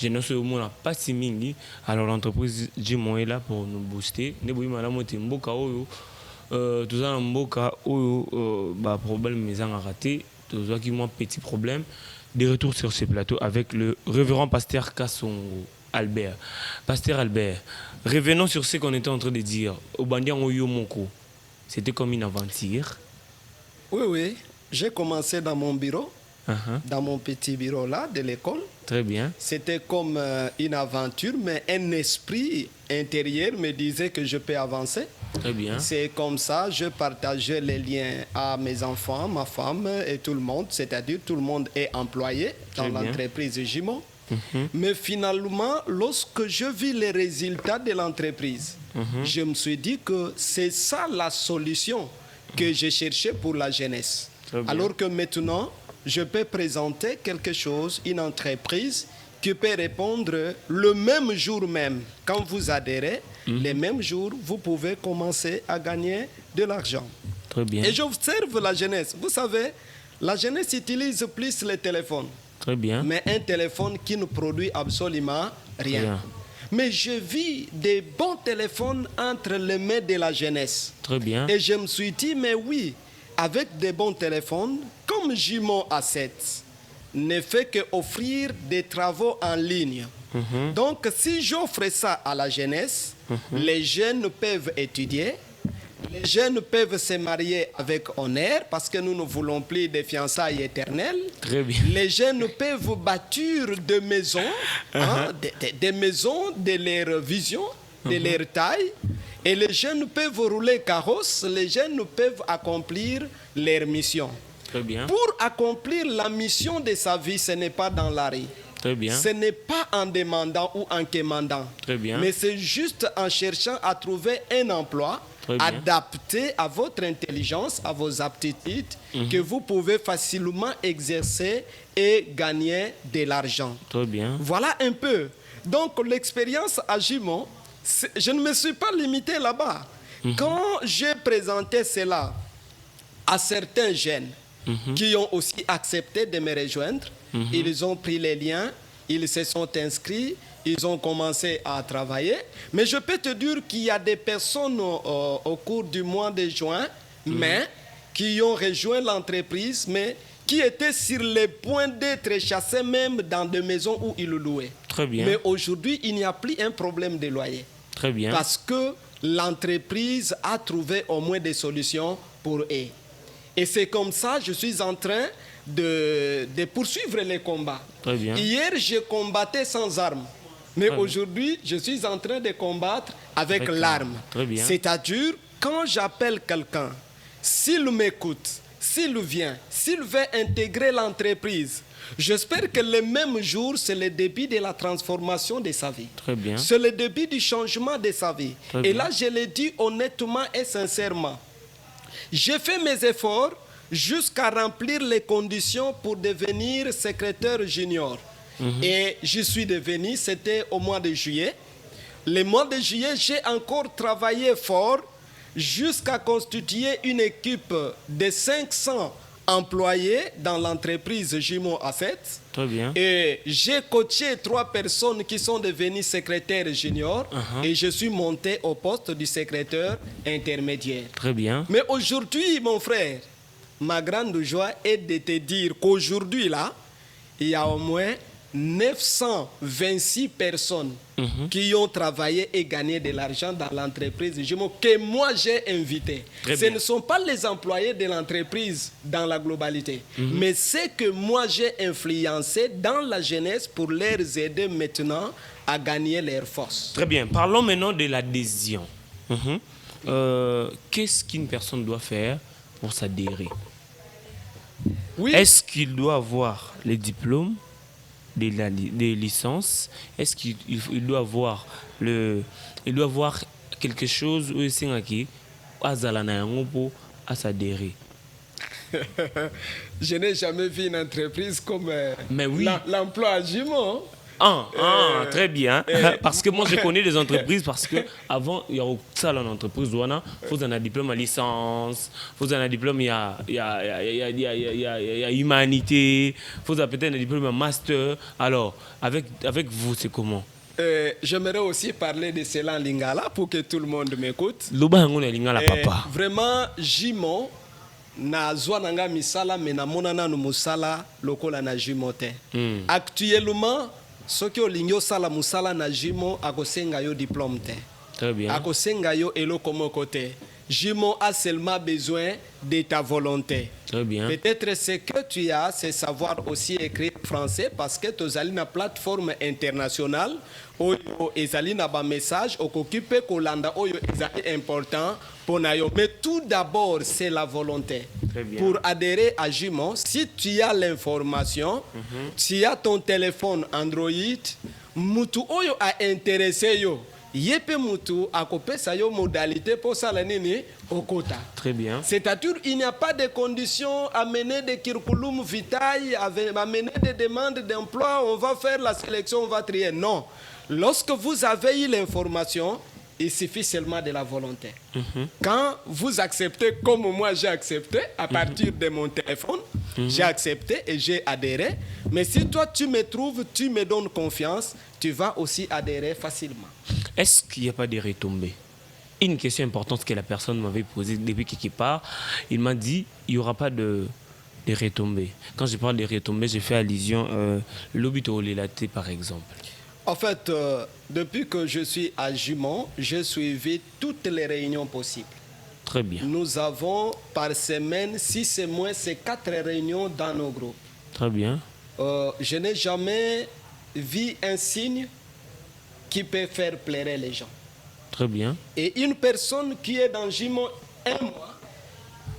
je ne sais pas pas si mingi. Alors l'entreprise Jimon est là pour nous booster. Ne boui madame Timboka oyo. Tout ça Mboka oyo bah problème mais en raté. Tout ça qui moi petit problème. De retour sur ce plateau avec le révérend pasteur Kassongo Albert. Pasteur Albert, revenons sur ce qu'on était en train de dire. Au Bandian Oyo Moko, c'était comme une aventure. Oui, oui. J'ai commencé dans mon bureau, dans mon petit bureau là de l'école. Très bien. C'était comme une aventure, mais un esprit intérieur me disait que je peux avancer. Très bien. C'est comme ça, je partageais les liens à mes enfants, ma femme et tout le monde. C'est-à-dire tout le monde est employé dans l'entreprise Jimon. Mais finalement, lorsque je vis les résultats de l'entreprise, je me suis dit que c'est ça la solution que j'ai cherchée pour la jeunesse. Alors que maintenant, je peux présenter quelque chose, une entreprise qui peut répondre le même jour même. Quand vous adhérez, les mêmes jours, vous pouvez commencer à gagner de l'argent. Très bien. Et j'observe la jeunesse. Vous savez, la jeunesse utilise plus les téléphones. Très bien. Mais un téléphone qui ne produit absolument rien. Mais je vis des bons téléphones entre les mains de la jeunesse. Très bien. Et je me suis dit, mais oui, avec des bons téléphones, comme Jimon A7, ne fait qu'offrir des travaux en ligne. Donc, si j'offre ça à la jeunesse, les jeunes peuvent étudier, les jeunes peuvent se marier avec honneur parce que nous ne voulons plus de fiançailles éternelles. Très bien. Les jeunes peuvent bâtir des maisons, des maisons de leur vision, de leur taille. Et les jeunes peuvent rouler carrosse, les jeunes peuvent accomplir leur mission. Très bien. Pour accomplir la mission de sa vie, ce n'est pas dans la rue. Très bien. Ce n'est pas en demandant ou en quémandant. Très bien. Mais c'est juste en cherchant à trouver un emploi adapté à votre intelligence, à vos aptitudes, que vous pouvez facilement exercer et gagner de l'argent. Très bien. Voilà un peu. Donc l'expérience à Jimon, je ne me suis pas limité là-bas. Quand j'ai présenté cela à certains jeunes qui ont aussi accepté de me rejoindre, ils ont pris les liens, ils se sont inscrits, ils ont commencé à travailler. Mais je peux te dire qu'il y a des personnes au cours du mois de juin, qui ont rejoint l'entreprise, mais qui étaient sur le point d'être chassés même dans des maisons où ils louaient. Très bien. Mais aujourd'hui, il n'y a plus un problème de loyer. Très bien. Parce que l'entreprise a trouvé au moins des solutions pour eux. Et c'est comme ça que je suis en train de poursuivre les combats. Très bien. Hier, je combattais sans armes. Mais aujourd'hui, je suis en train de combattre avec l'arme. C'est-à-dire, quand j'appelle quelqu'un, s'il m'écoute, s'il vient, s'il veut intégrer l'entreprise, j'espère que le même jour, c'est le début de la transformation de sa vie. Très bien. C'est le début du changement de sa vie. Et là, je le dis honnêtement et sincèrement. J'ai fait mes efforts jusqu'à remplir les conditions pour devenir secrétaire junior. Et je suis devenu, c'était au mois de juillet. Le mois de juillet, j'ai encore travaillé fort jusqu'à constituer une équipe de 500 employés dans l'entreprise Jimon A7. Très bien. Et j'ai coaché 3 personnes qui sont devenues secrétaires juniors et je suis monté au poste du secrétaire intermédiaire. Très bien. Mais aujourd'hui, mon frère, ma grande joie est de te dire qu'aujourd'hui, là, il y a au moins 926 personnes qui ont travaillé et gagné de l'argent dans l'entreprise que moi j'ai invité. Ce ne sont pas les employés de l'entreprise dans la globalité, mais c'est que moi j'ai influencé dans la jeunesse pour les aider maintenant à gagner leur force. Très bien. Parlons maintenant de l'adhésion. Qu'est-ce qu'une personne doit faire pour s'adhérer? Est-ce qu'il doit avoir les diplômes des licences? Est-ce qu'il doit avoir quelque chose où il à s'adhérer? Je n'ai jamais vu une entreprise comme Mais oui. l'emploi à Jimon. Très bien. Parce que moi, je connais des entreprises parce que avant il y a ça dans l'entreprise, il faut un diplôme à licence, il faut un diplôme, il y a humanité, il faut peut-être un diplôme à master. Alors, avec vous, c'est comment? J'aimerais aussi parler de cela en lingala pour que tout le monde m'écoute. Vraiment, Jimo na zwa nanga misala mais na monana no musala lokola na Jimo te. Actuellement, soki olingi sala musala na Jimo akosenga yo diplôme te. Très bien. Akosenga yo eloko moko te. Jimo a seulement besoin de ta volonté. Très bien. Peut-être ce que tu as, c'est savoir aussi écrire français parce que tu as une plateforme internationale où tu as un message qui peut être important pour nous. Mais tout d'abord, c'est la volonté. Pour adhérer à Jimo, si tu as l'information, tu as ton téléphone Android, mutu oyo a intéressé yo. Yepe mutu akopesa yo modalité pour ça la nini okota. Très bien. C'est-à-dire il n'y a pas de conditions à mener des curriculum vitae, à mener des demandes d'emploi, on va faire la sélection, on va trier. Non. Lorsque vous avez eu l'information, il suffit seulement de la volonté. Quand vous acceptez comme moi j'ai accepté, à partir de mon téléphone, j'ai accepté et j'ai adhéré. Mais si toi tu me trouves, tu me donnes confiance, tu vas aussi adhérer facilement. Est-ce qu'il n'y a pas de retombées? Une question importante que la personne m'avait posée depuis quelque part, il m'a dit il n'y aura pas de retombées. Quand je parle de retombées, je fais allusion l'obito relaté par exemple. En fait, depuis que je suis à Jumon, j'ai suivi toutes les réunions possibles. Très bien. Nous avons par semaine, si c'est moins, c'est 4 réunions dans nos groupes. Très bien. Je n'ai jamais vu un signe qui peut faire pleurer les gens. Très bien. Et une personne qui est dans Jumon un mois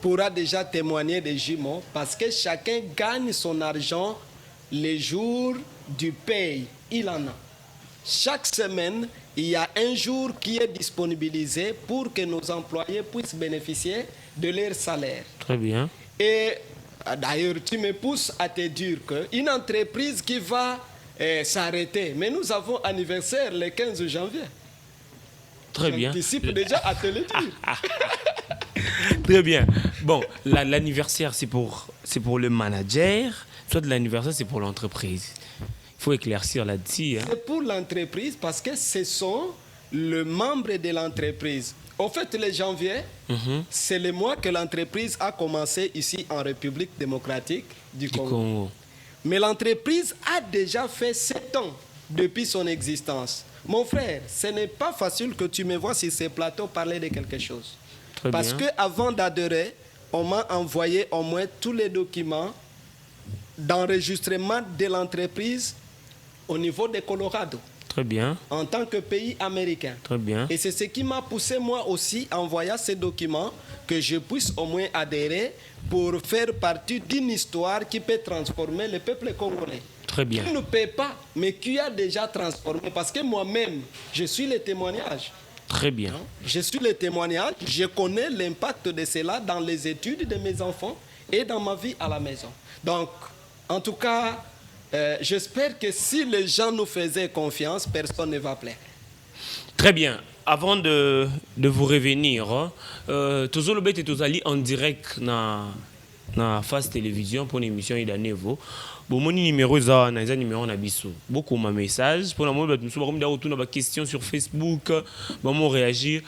pourra déjà témoigner de Jumon parce que chacun gagne son argent les jours du paye. Il en a. Chaque semaine, il y a un jour qui est disponibilisé pour que nos employés puissent bénéficier de leur salaire. Très bien. Et d'ailleurs, tu me pousses à te dire qu'une entreprise qui va s'arrêter, mais nous avons anniversaire le 15 janvier. Très bien. J'anticipe déjà à te le dire. Très bien. Bon, l'anniversaire, c'est pour le manager, soit l'anniversaire, c'est pour l'entreprise. Il faut éclaircir là-dessus. Hein. C'est pour l'entreprise parce que ce sont les membres de l'entreprise. En fait, le janvier, c'est le mois que l'entreprise a commencé ici en République démocratique du Congo. Mais l'entreprise a déjà fait 7 ans depuis son existence. Mon frère, ce n'est pas facile que tu me vois sur ces plateaux parler de quelque chose. Très parce qu'avant d'adhérer, on m'a envoyé au moins tous les documents d'enregistrement de l'entreprise au niveau de Colorado. Très bien. En tant que pays américain. Très bien. Et c'est ce qui m'a poussé moi aussi à envoyer ces documents que je puisse au moins adhérer pour faire partie d'une histoire qui peut transformer le peuple congolais. Très bien. Qui ne paie pas, mais qui a déjà transformé. Parce que moi-même, je suis le témoignage. Très bien. Je suis le témoignage. Je connais l'impact de cela dans les études de mes enfants et dans ma vie à la maison. Donc, en tout cas, j'espère que si les gens nous faisaient confiance, personne ne va plaire. Très bien. Avant de vous revenir, toujours le bête est en direct na Face Télévision pour une émission d'Anevo. Bon, mon numéro ça, na numéro na biso. Beaucoup de messages pour la mode, nous sommes retourner à question sur Facebook, comment réagir,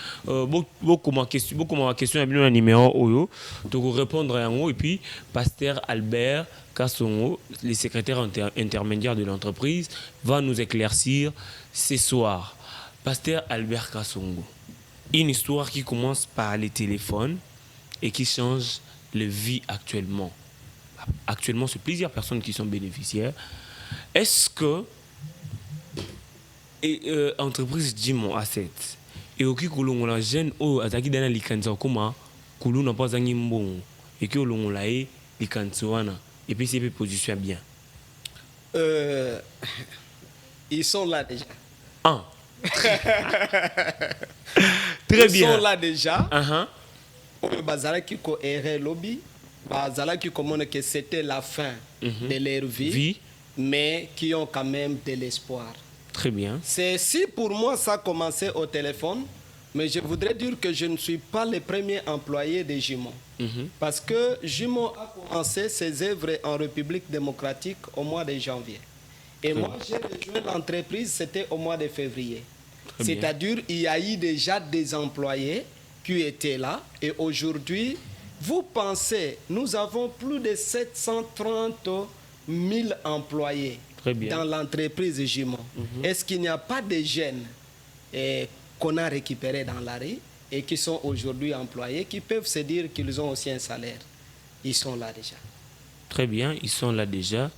beaucoup ma question à bien numéro oyo, donc répondre à un et puis Pasteur Albert Kassongo, le secrétaire intermédiaire de l'entreprise, va nous éclaircir ce soir. Pasteur Albert Kassongo, une histoire qui commence par les téléphones et qui change la vie actuellement. Actuellement, c'est plusieurs personnes qui sont bénéficiaires. Est-ce que l'entreprise Jimo Asset et au qui la jeune ou ataki dans les canaux comment Koulou n'a pas un bon et que l'on l'a les canaux et puis c'est position bien. Ils sont là déjà. Ah. Très bien. Ils sont là déjà. Bazara qui ko erré lobby. Bazala qui commande que c'était la fin de leur vie. mais qui ont quand même de l'espoir. Très bien. C'est si pour moi ça a commencé au téléphone, mais je voudrais dire que je ne suis pas le premier employé de Jimon. Parce que Jimon a commencé ses œuvres en République démocratique au mois de janvier. Et moi, j'ai rejoint l'entreprise, c'était au mois de février. C'est-à-dire, il y a eu déjà des employés qui étaient là. Et aujourd'hui, vous pensez, nous avons plus de 730 000 employés dans l'entreprise Jimon. Est-ce qu'il n'y a pas de jeunes qu'on a récupérés dans la rue et qui sont aujourd'hui employés, qui peuvent se dire qu'ils ont aussi un salaire? Ils sont là déjà. Très bien, ils sont là déjà.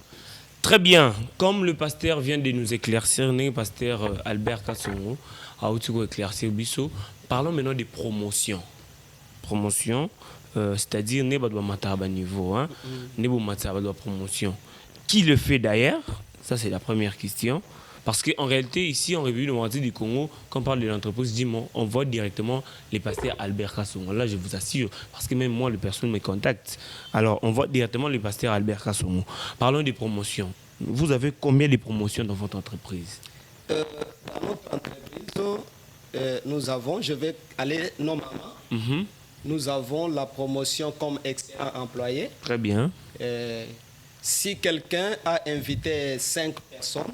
Très bien. Comme le pasteur vient de nous éclaircir, le pasteur Albert Kassongo a aussi éclairci Bisso, parlons maintenant des promotions. Promotion, c'est-à-dire ne pas mataba niveau, ne pas mataba promotion. Qui le fait d'ailleurs? Ça c'est la première question. Parce qu'en réalité, ici, en République démocratique du Congo, quand on parle de l'entreprise Jimon, on voit directement les pasteurs Albert Kassongo. Là, je vous assure, parce que même moi, les personnes me contactent. Alors, on voit directement les pasteurs Albert Kassongo. Parlons des promotions. Vous avez combien de promotions dans votre entreprise? Dans notre entreprise, nous avons, je vais aller normalement, nous avons la promotion comme excellent employé. Très bien. Si quelqu'un a invité 5 personnes,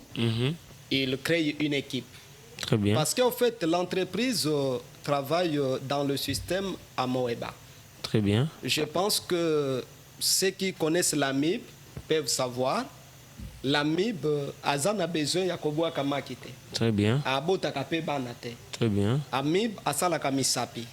il crée une équipe. Très bien. Parce qu'en fait, l'entreprise travaille dans le système Amoeba. Très bien. Je pense que ceux qui connaissent l'AMIB peuvent savoir. L'AMIB, Azan a besoin de Yakoboa Kamakite. Très bien. Abota Kape Banate. Très bien. AMIB, Asala Kamisapi.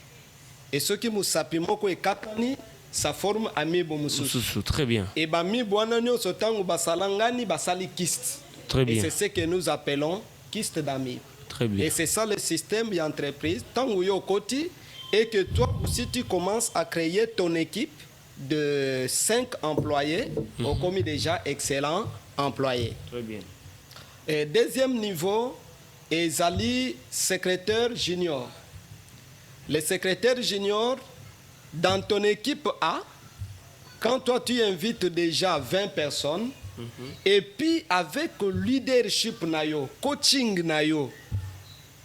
Et ceux qui Musapi Moko et Katani, ça forme AMIB Mususu. Très bien. Et BAMIB, Wananyo, Sotangu, Basalangani, Basali Kist. Très bien. Et c'est ce que nous appelons Kist d'AMIB. Très bien. Et c'est ça le système d'entreprise. Tant que yo côté, et que toi aussi tu commences à créer ton équipe de 5 employés, au commis déjà excellent employé. Très bien. Et deuxième niveau, Ezali secrétaire junior. Le secrétaire junior, dans ton équipe A, quand toi tu invites déjà 20 personnes, et puis avec leadership nayo, coaching nayo,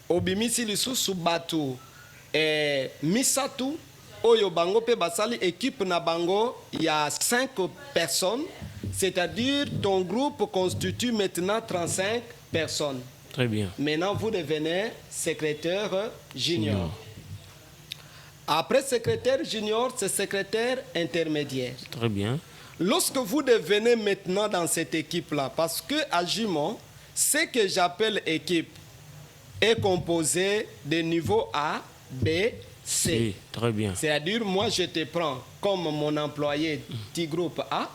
obimisi lisusu batu, misatu, oyo bango pe basali équipe na bango, il y a 5 personnes. C'est-à-dire, ton groupe constitue maintenant 35 personnes. Très bien. Maintenant, vous devenez secrétaire junior. Après secrétaire junior, c'est secrétaire intermédiaire. Très bien. Lorsque vous devenez maintenant dans cette équipe-là, parce que à Jimon, ce que j'appelle équipe est composé de niveau A, B, C. Très bien. C'est-à-dire, moi, je te prends comme mon employé du groupe A.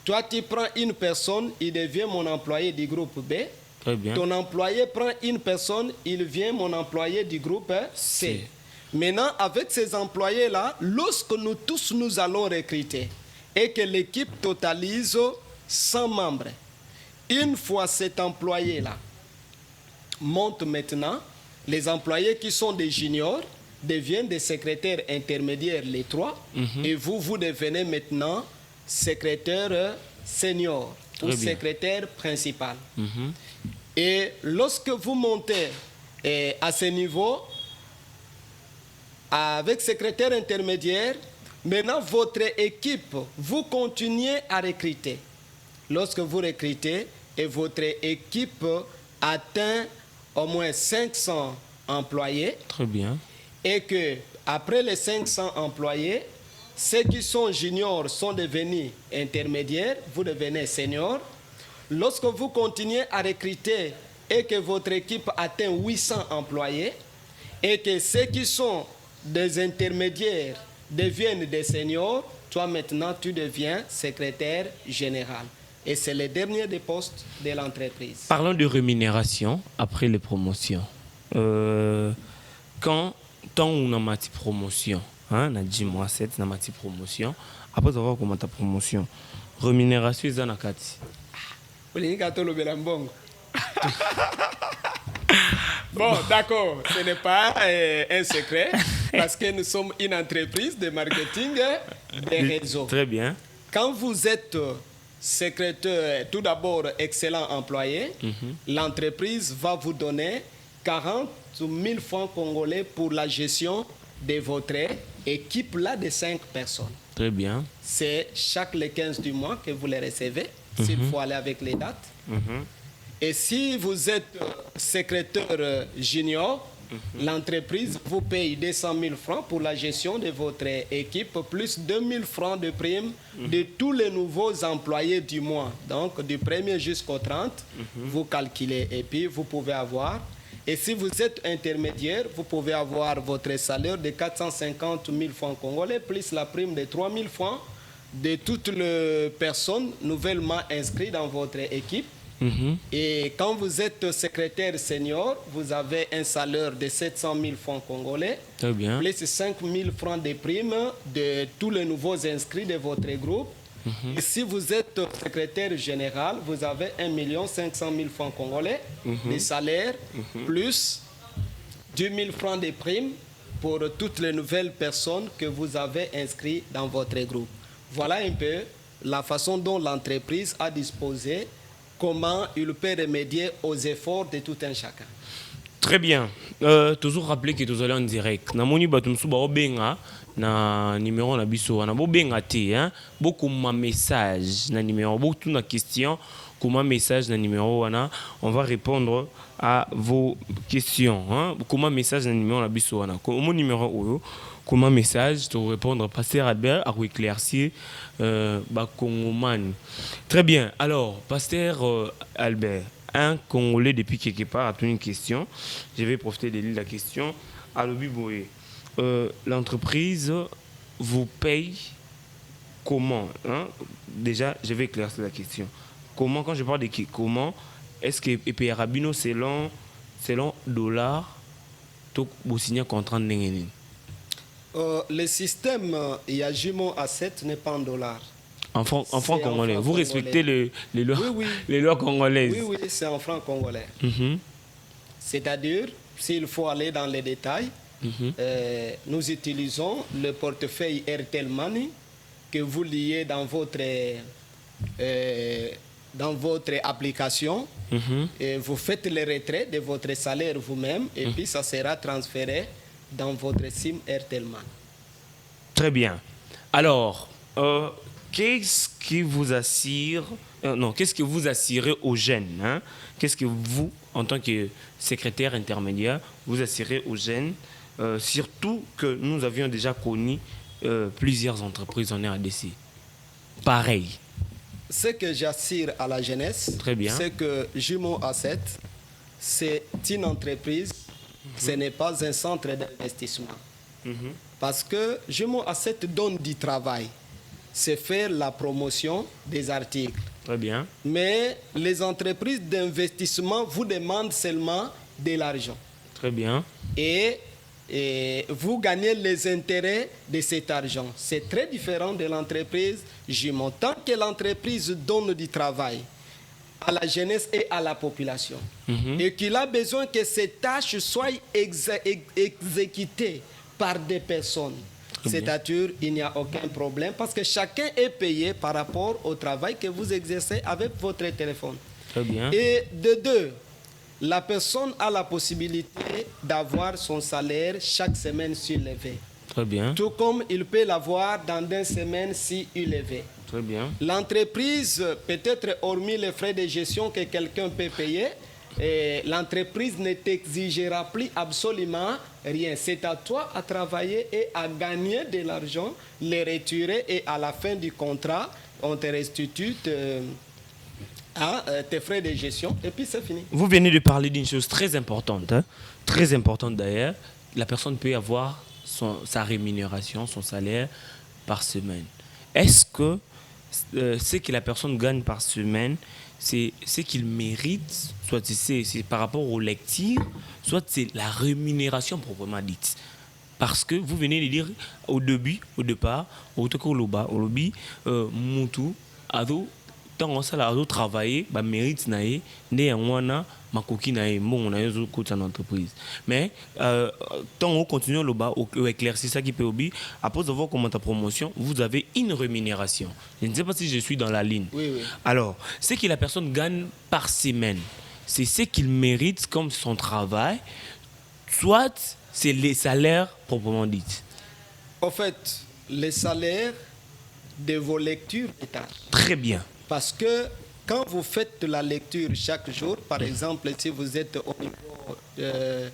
Toi, tu prends une personne, il devient mon employé du groupe B. Très bien. Ton employé prend une personne, il devient mon employé du groupe C. Maintenant, avec ces employés-là, lorsque nous tous nous allons recruter et que l'équipe totalise 100 membres, une fois cet employé-là monte maintenant, les employés qui sont des juniors deviennent des secrétaires intermédiaires, les 3, et vous devenez maintenant secrétaire senior ou secrétaire principal. Et lorsque vous montez à ce niveau, avec secrétaire intermédiaire, maintenant votre équipe, vous continuez à recruter. Lorsque vous recrutez et votre équipe atteint au moins 500 employés, très bien, et que après les 500 employés, ceux qui sont juniors sont devenus intermédiaires, vous devenez seniors. Lorsque vous continuez à recruter et que votre équipe atteint 800 employés, et que ceux qui sont des intermédiaires deviennent des seniors, toi maintenant tu deviens secrétaire général. Et c'est le dernier des postes de l'entreprise. Parlons de rémunération après les promotions. Quand on a ma promotion, on a dit moi 7, on a ma promotion, après avoir comment ta promotion, rémunération est dans kati. Bon, d'accord, ce n'est pas un secret parce que nous sommes une entreprise de marketing des réseaux. Très bien. Quand vous êtes secrétaire, tout d'abord excellent employé, l'entreprise va vous donner 40 000 francs congolais pour la gestion de votre équipe là de 5 personnes. Très bien. C'est chaque le 15 du mois que vous les recevez, s'il faut aller avec les dates. Et si vous êtes secrétaire junior, l'entreprise vous paye 200 000 francs pour la gestion de votre équipe, plus 2 000 francs de prime de tous les nouveaux employés du mois. Donc, du 1er jusqu'au 30, vous calculez et puis vous pouvez avoir. Et si vous êtes intermédiaire, vous pouvez avoir votre salaire de 450 000 francs congolais, plus la prime de 3 000 francs de toutes les personnes nouvellement inscrites dans votre équipe. Et quand vous êtes secrétaire senior, vous avez un salaire de 700 000 francs congolais, très bien, plus 5 000 francs de primes de tous les nouveaux inscrits de votre groupe. Et si vous êtes secrétaire général, vous avez 1 500 000 francs congolais de salaire, plus 2 000 francs de primes pour toutes les nouvelles personnes que vous avez inscrites dans votre groupe. Voilà un peu la façon dont l'entreprise a disposé, comment il peut remédier aux efforts de tout un chacun. Très bien. Toujours rappeler que nous allons en direct. Namoni batumsuba obenga na numéro na biso wana bobenga te hein. Beaucoup ma message na numéro, beaucoup na question comment message na numéro wana, on va répondre à vos questions hein. Comment message na numéro na biso wana. Comment numéro oyo comment message te répondre Pasteur Albert à éclaircir Congomani. Très bien. Alors, Pasteur Albert, un Congolais depuis quelque part a une question. Je vais profiter de lire la question. Alobi l'entreprise vous paye comment hein? Déjà, je vais éclaircir la question. Comment, quand je parle de comment, est-ce que paye Rabino selon dollar, tout vous signez contrat n'engeni? Le système Yajimo A7 n'est pas en dollars. En francs congolais. Vous respectez les lois, oui. les lois congolaises. Oui, c'est en francs congolais. C'est-à-dire, s'il faut aller dans les détails, nous utilisons le portefeuille Airtel Money que vous liez dans votre application. Et vous faites le retrait de votre salaire vous-même et puis ça sera transféré dans votre SIM Airtel Money. Très bien. Alors, qu'est-ce qui vous assure qu'est-ce que vous assurez aux jeunes hein? Qu'est-ce que vous, en tant que secrétaire intermédiaire, vous assurez aux jeunes, surtout que nous avions déjà connu plusieurs entreprises en RDC. Pareil. Ce que j'assure à la jeunesse, c'est que Jumo A7, c'est une entreprise, ce n'est pas un centre d'investissement. Parce que Jumo A7 donne du travail. C'est faire la promotion des articles. Très bien. Mais les entreprises d'investissement vous demandent seulement de l'argent. Très bien. Et vous gagnez les intérêts de cet argent. C'est très différent de l'entreprise Jumo. Tant que l'entreprise donne du travail à la jeunesse et à la population, et qu'il a besoin que ces tâches soient exécutées par des personnes, c'est-à-dire il n'y a aucun problème parce que chacun est payé par rapport au travail que vous exercez avec votre téléphone. Très bien. Et de deux, la personne a la possibilité d'avoir son salaire chaque semaine surélevé. Très bien. Tout comme il peut l'avoir dans une semaine si élevé. Très bien. L'entreprise, peut-être hormis les frais de gestion que quelqu'un peut payer, l'entreprise ne t'exigera plus absolument rien. C'est à toi à travailler et à gagner de l'argent, les retirer et à la fin du contrat, on te restitue tes frais de gestion et puis c'est fini. Vous venez de parler d'une chose très importante, hein? Très importante d'ailleurs. La personne peut avoir sa rémunération, son salaire par semaine. Est-ce que ce que la personne gagne par semaine, c'est ce qu'il mérite, soit c'est par rapport aux lectures, soit c'est la rémunération proprement dite? Parce que vous venez de dire au départ, au lobby, Moutou, Ado, tant on ça a travaillé bah mérite naé né en makoki naé bon on a eu coach en entreprise mais tant on continue le bas au éclaircir ça qui peut obi après avoir commencé ta promotion vous avez une rémunération. Je ne sais pas si je suis dans la ligne. Oui. Alors c'est que la personne gagne par semaine, c'est ce qu'il mérite comme son travail, soit c'est les salaires proprement dit. En fait, les salaires de vos lectures est à... Très bien. Parce que quand vous faites de la lecture chaque jour, par exemple, si vous êtes au niveau de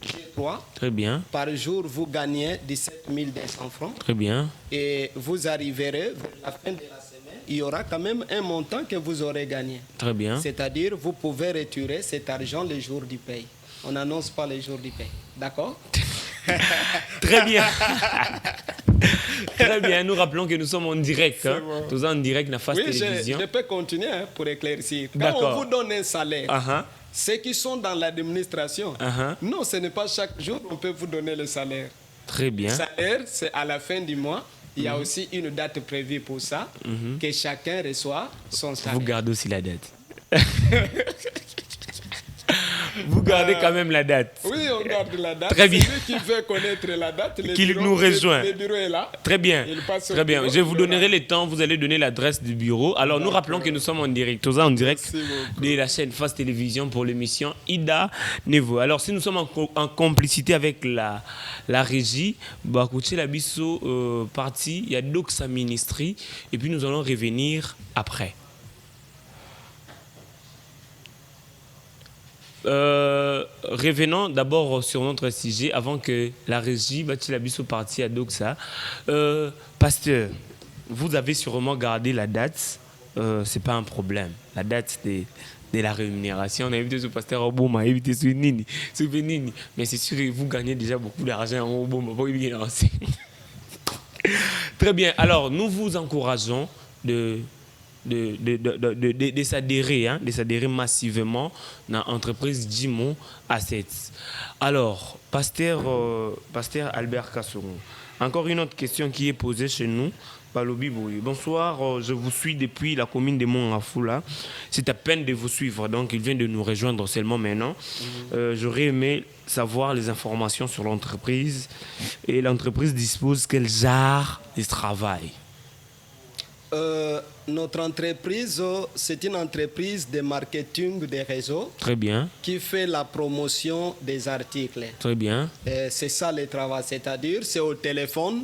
G3, très bien. Par jour, vous gagnez 17 200 francs. Très bien. Et vous arriverez vers la fin de la semaine, il y aura quand même un montant que vous aurez gagné. Très bien. C'est-à-dire, vous pouvez retirer cet argent les jours du paye. On n'annonce pas les jours du paye. D'accord? Très bien. Très bien. Nous rappelons que nous sommes en direct. Hein. Bon. Tous en direct dans Face Télévision. Je peux continuer pour éclaircir. Quand on vous donne un salaire, ceux qui sont dans l'administration, non, ce n'est pas chaque jour qu'on peut vous donner le salaire. Très bien. Le salaire, c'est à la fin du mois. Il y a aussi une date prévue pour ça, que chacun reçoit son salaire. Vous gardez aussi la date. Vous gardez quand même la date. Oui, on garde la date. Très bien. Celui qui veut connaître la date, qui nous rejoint. Le bureau est là. Très bien. Très bien. Je vous donnerai le temps. Vous allez donner l'adresse du bureau. Alors, nous rappelons que nous sommes en direct. Tous en direct de la chaîne Face Télévision pour l'émission Ida Nevo. Alors, si nous sommes en complicité avec la régie, bah, écoutez, la bisso partie, il y a Doxa Ministry. Et puis, nous allons revenir après. Revenons d'abord sur notre sujet avant que la régie bâtit la biso partie à Doxa. Pasteur, vous avez sûrement gardé la date, c'est pas un problème. La date de la rémunération, on a évité ce pasteur au bon, on a évité ce nini, mais c'est sûr que vous gagnez déjà beaucoup d'argent au bon, Très bien, alors nous vous encourageons de s'adhérer massivement dans l'entreprise Jimo Assets. Alors, pasteur Albert Kassoron, encore une autre question qui est posée chez nous par Lobi Boui. Bonsoir, je vous suis depuis la commune de Mont-Afoula. C'est à peine de vous suivre, donc il vient de nous rejoindre seulement maintenant. J'aurais aimé savoir les informations sur l'entreprise et l'entreprise dispose quel genre de travail. Notre entreprise, c'est une entreprise de marketing des réseaux. Très bien. Qui fait la promotion des articles. Très bien. C'est ça le travail, c'est-à-dire c'est au téléphone.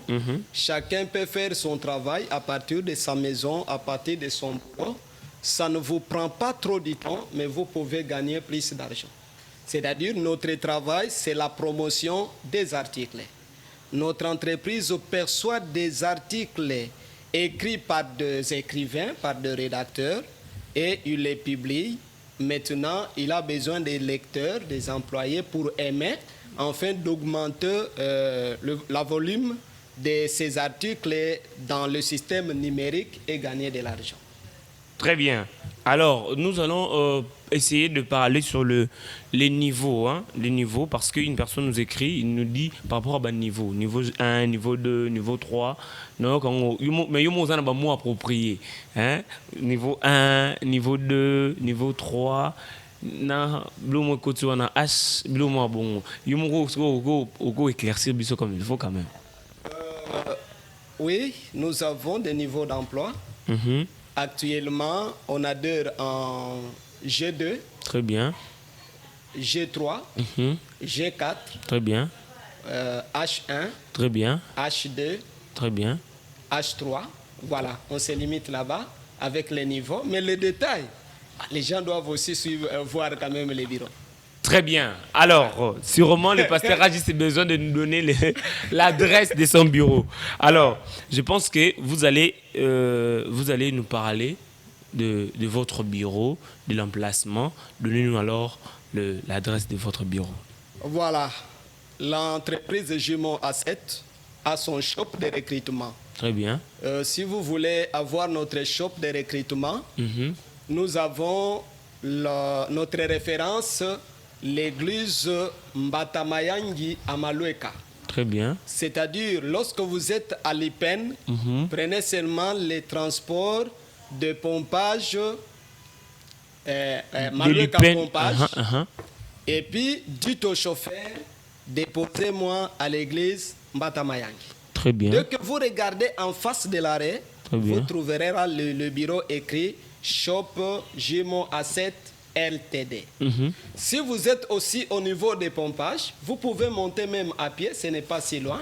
Chacun peut faire son travail à partir de sa maison, à partir de son bureau. Ça ne vous prend pas trop de temps, mais vous pouvez gagner plus d'argent. C'est-à-dire notre travail, c'est la promotion des articles. Notre entreprise perçoit des articles écrit par des écrivains, par des rédacteurs, et il les publie. Maintenant, il a besoin des lecteurs, des employés pour émettre, afin d'augmenter la volume de ces articles dans le système numérique et gagner de l'argent. Très bien. Alors, nous allons essayer de parler sur les niveaux. Les niveaux, parce qu'une personne nous écrit, il nous dit par rapport à niveau. Niveau 1, niveau 2, niveau 3. Non, mais il y a un mot approprié. Niveau 1, niveau 2, niveau 3. Na blomo kotu na H blomo bon go éclaircir biso comme il faut quand même. Oui, nous avons des niveaux d'emploi. Actuellement, on adhère en G2. Très bien. G3. G4. Très bien. H1. Très bien. H2. Très bien. H3. Voilà, on se limite là-bas avec les niveaux. Mais les détails, les gens doivent aussi voir quand même les bureaux. Très bien. Alors, sûrement, le pasteur a juste besoin de nous donner l'adresse de son bureau. Alors, je pense que vous allez nous parler de votre bureau, de l'emplacement. Donnez-nous alors l'adresse de votre bureau. Voilà. L'entreprise Jimo Asset a son shop de recrutement. Très bien. Si vous voulez avoir notre shop de recrutement, nous avons notre référence, l'église Mbatamayangi à Malueka. Très bien. C'est-à-dire, lorsque vous êtes à l'IPEN, prenez seulement les transports de pompage, de pompage, et puis dites au chauffeur, déposez-moi à l'église Mbata-Mayangi. Très bien. Dès que vous regardez en face de l'arrêt, vous trouverez le bureau écrit Shop Jimo A7 LTD. Si vous êtes aussi au niveau des pompages, vous pouvez monter même à pied, ce n'est pas si loin.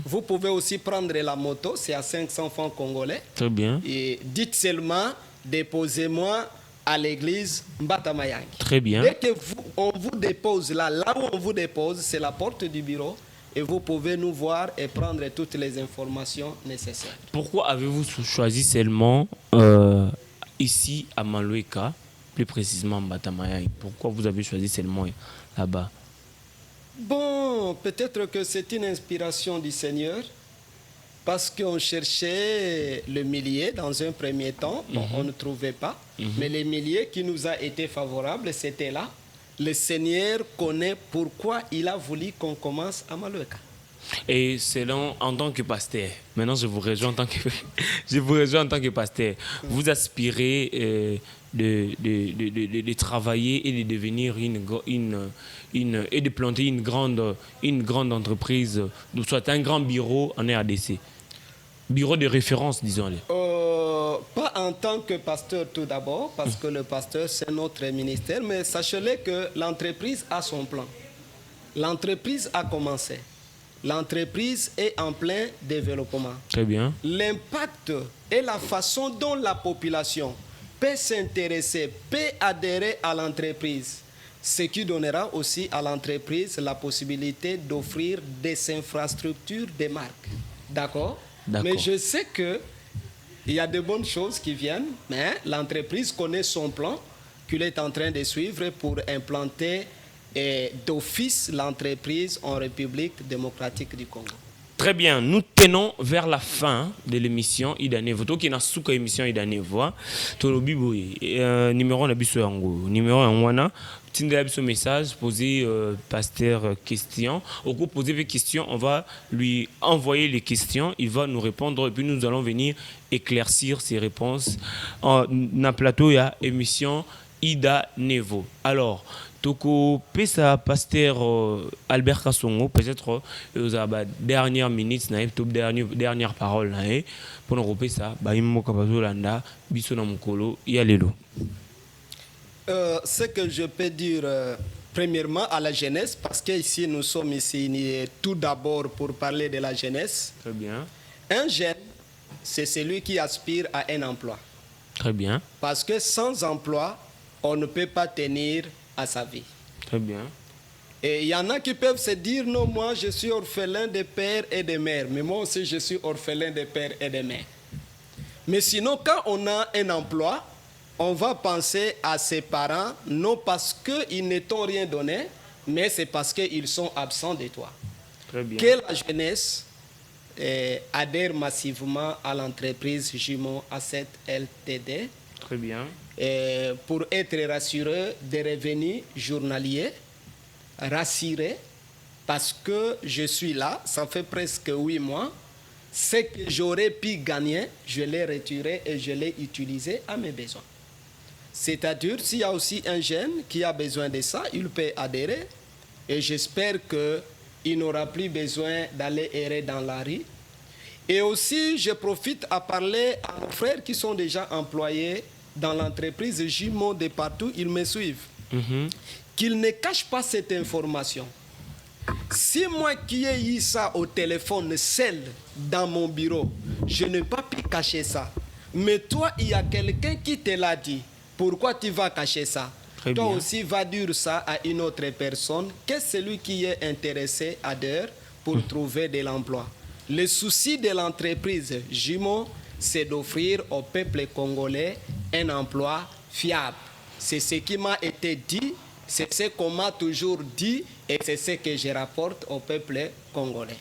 Vous pouvez aussi prendre la moto, c'est à 500 francs congolais. Très bien. Et dites seulement, déposez-moi à l'église Mbata-Mayangi. Très bien. Dès que on vous dépose là où on vous dépose, c'est la porte du bureau. Et vous pouvez nous voir et prendre toutes les informations nécessaires. Pourquoi avez-vous choisi seulement ici à Maloueka, plus précisément Mbata-Mayangi? Pourquoi vous avez choisi seulement là-bas? Bon, peut-être que c'est une inspiration du Seigneur, parce qu'on cherchait le millier dans un premier temps. Bon, on ne trouvait pas, mais le millier qui nous a été favorable, c'était là. Le Seigneur connaît pourquoi il a voulu qu'on commence à Maloueka. Et selon, en tant que pasteur, maintenant je vous rejoins en tant que pasteur, vous aspirez de travailler et de devenir et de planter une grande entreprise, soit un grand bureau en RDC. Bureau de référence, disons-le. Pas en tant que pasteur tout d'abord, parce que le pasteur, c'est notre ministère, mais sachez-le que l'entreprise a son plan. L'entreprise a commencé. L'entreprise est en plein développement. Très bien. L'impact et la façon dont la population peut s'intéresser, peut adhérer à l'entreprise, ce qui donnera aussi à l'entreprise la possibilité d'offrir des infrastructures de marque. D'accord? Mais je sais qu'il y a de bonnes choses qui viennent, mais l'entreprise connaît son plan qu'il est en train de suivre pour implanter d'office l'entreprise en République démocratique du Congo. Très bien, nous tenons vers la fin de l'émission Idanevo. Toi qui n'as pas émission Idanevo, numéro na biso yango, numéro en wana, tindela biso message, poser pasteur question. Au coup poser des questions, on va lui envoyer les questions, il va nous répondre et puis nous allons venir éclaircir ses réponses en na plateau ya émission Idanevo. Alors, Toko pesa pasteur Albert Kassongo, peut-être aux dernières minutes, dernière parole pour nous repérer ça. Ce que je peux dire premièrement à la jeunesse, parce qu'ici nous sommes ici tout d'abord pour parler de la jeunesse. Très bien. Un jeune, c'est celui qui aspire à un emploi. Très bien. Parce que sans emploi, on ne peut pas tenir à sa vie. Très bien. Et il y en a qui peuvent se dire, non, moi je suis orphelin de père et de mère, mais moi aussi je suis orphelin de père et de mère. Mais sinon, quand on a un emploi, on va penser à ses parents, non parce qu'ils ne t'ont rien donné, mais c'est parce qu'ils sont absents de toi. Très bien. Que la jeunesse adhère massivement à l'entreprise Jimo A7 LTD. Très bien. Pour être rassuré des revenus journaliers, rassuré, parce que je suis là, ça fait presque 8 mois. Ce que j'aurais pu gagner, je l'ai retiré et je l'ai utilisé à mes besoins. C'est-à-dire, s'il y a aussi un jeune qui a besoin de ça, il peut adhérer. Et j'espère qu'il n'aura plus besoin d'aller errer dans la rue. Et aussi, je profite à parler à nos frères qui sont déjà employés dans l'entreprise Jimo de partout, ils me suivent. Qu'ils ne cachent pas cette information. Si moi qui ai eu ça au téléphone seul dans mon bureau, je n'ai pas pu cacher ça. Mais toi, il y a quelqu'un qui te l'a dit. Pourquoi tu vas cacher ça? Très toi bien. aussi, va dire ça à une autre personne que celui qui est intéressé adhère pour trouver de l'emploi. Le souci de l'entreprise Jimo, c'est d'offrir au peuple congolais un emploi fiable. C'est ce qui m'a été dit, c'est ce qu'on m'a toujours dit et c'est ce que je rapporte au peuple congolais.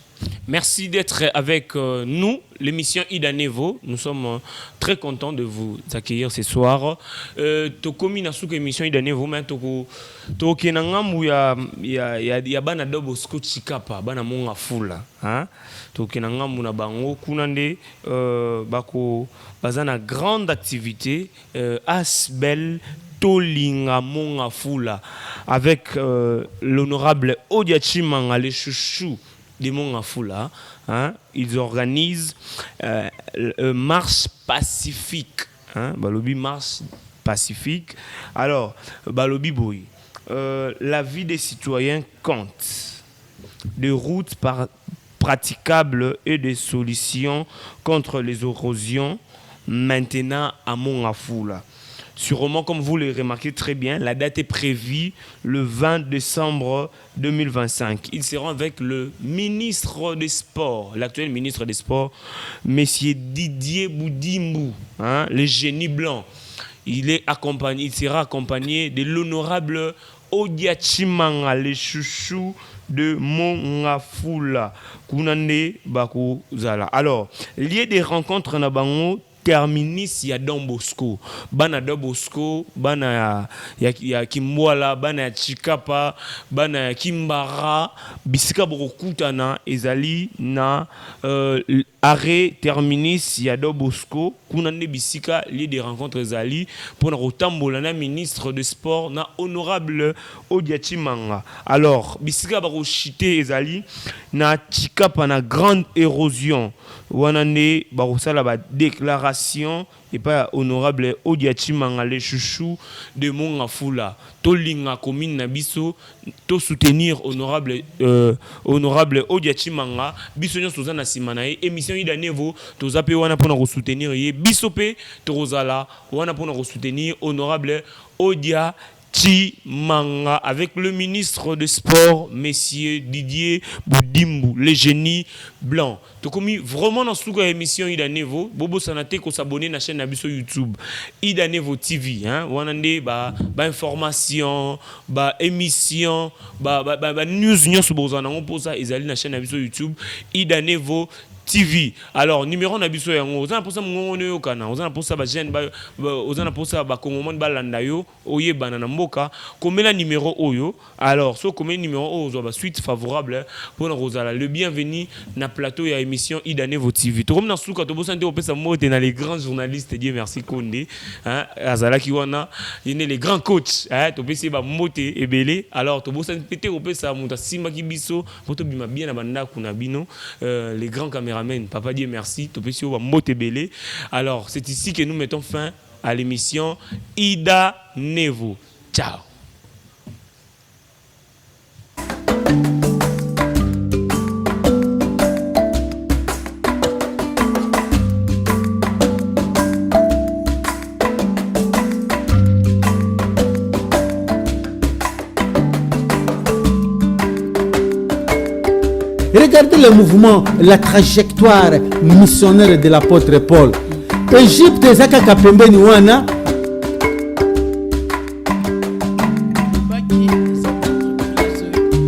Merci d'être avec nous, l'émission Ida Nevo. Nous sommes très contents de vous accueillir ce soir. Tokomi na suka émission Ida Nevo, mais toko na ngambu ya bana dobo sko chikapa, bana monga fula, hein? Toko na ngambu na bango kunande bako bazana grande activité Asbel Tolinga monga fula avec l'honorable Odiachimanga les chouchous des Mongafula, hein, ils organisent marche pacifique, hein, Balobi marche pacifique. Alors, Balobi Boy, la vie des citoyens compte. Des routes praticables et des solutions contre les érosions maintenant à Mongafula. Sûrement, comme vous le remarquez très bien, la date est prévue le 20 décembre 2025. Ils seront avec le ministre des Sports, l'actuel ministre des Sports, Monsieur Didier Boudimbu, hein, le génie blanc. Il sera accompagné de l'honorable Odiachimanga, le chouchou de Mongafula, Kunande Bakuzala. Alors, lieu des rencontres na bango terminus ya Don Bosco, bana Don Bosco, bana ya Kimwala, bana ya Chikapa, bana ya Kimbara, bisika borokutana ezali na arrêt terminus ya Don Bosco, kunande bisika lieu de rencontre ezali pour na rotambola na ministre de sport na honorable Odiachimanga. Alors bisika barochité ezali na Chikapa na grande érosion wanane barosala ba déclaration et pas honorable Odiachimanga les chouchous de Mongafula tolinga commune na biso to soutenir honorable Odiachimanga biso nyo sozana simana émission Ida Nevo tozape wana pona ko soutenir ye biso pe tozala wana pona ko soutenir honorable Odia Chimanga avec le ministre des Sports, Monsieur Didier Boudimbu, le génie blanc. Tu commis vraiment dans cette émission Ida Nevo, Bobo Sanate ko s'abonner na chaîne Nabiso YouTube Ida Nevo TV, hein, wanande ba information, ba émission, ba news nyos bozana on pose ça ezali na chaîne Nabiso YouTube Ida Nevo TV. Alors numéro na biso yango ozana posa mongono yo kana ozana posa ba jeune ba ozana posa ba kongomon ba landa yo oyebana na mboka komela numéro oyo. Alors so komela numéro oyo ba suite favorable pour Rosala le bienvenu na plateau ya émission Ida Nevo TV. To comme na suka to bosante opesa mote na les grands journalistes Dieu merci Konde, hein, azala ki wana yene les grands coachs, hein, to pesi ba mote ebele. Alors to bosante pété opesa muta simba ki biso poto bima bien na banda kuna bino les grands caméramans. Amen. Papa Dieu merci. Alors, c'est ici que nous mettons fin à l'émission Ida Nevo. Ciao. Regardez le mouvement, la trajectoire missionnaire de l'apôtre Paul. Égypte, Zaka Kapembe Niwana,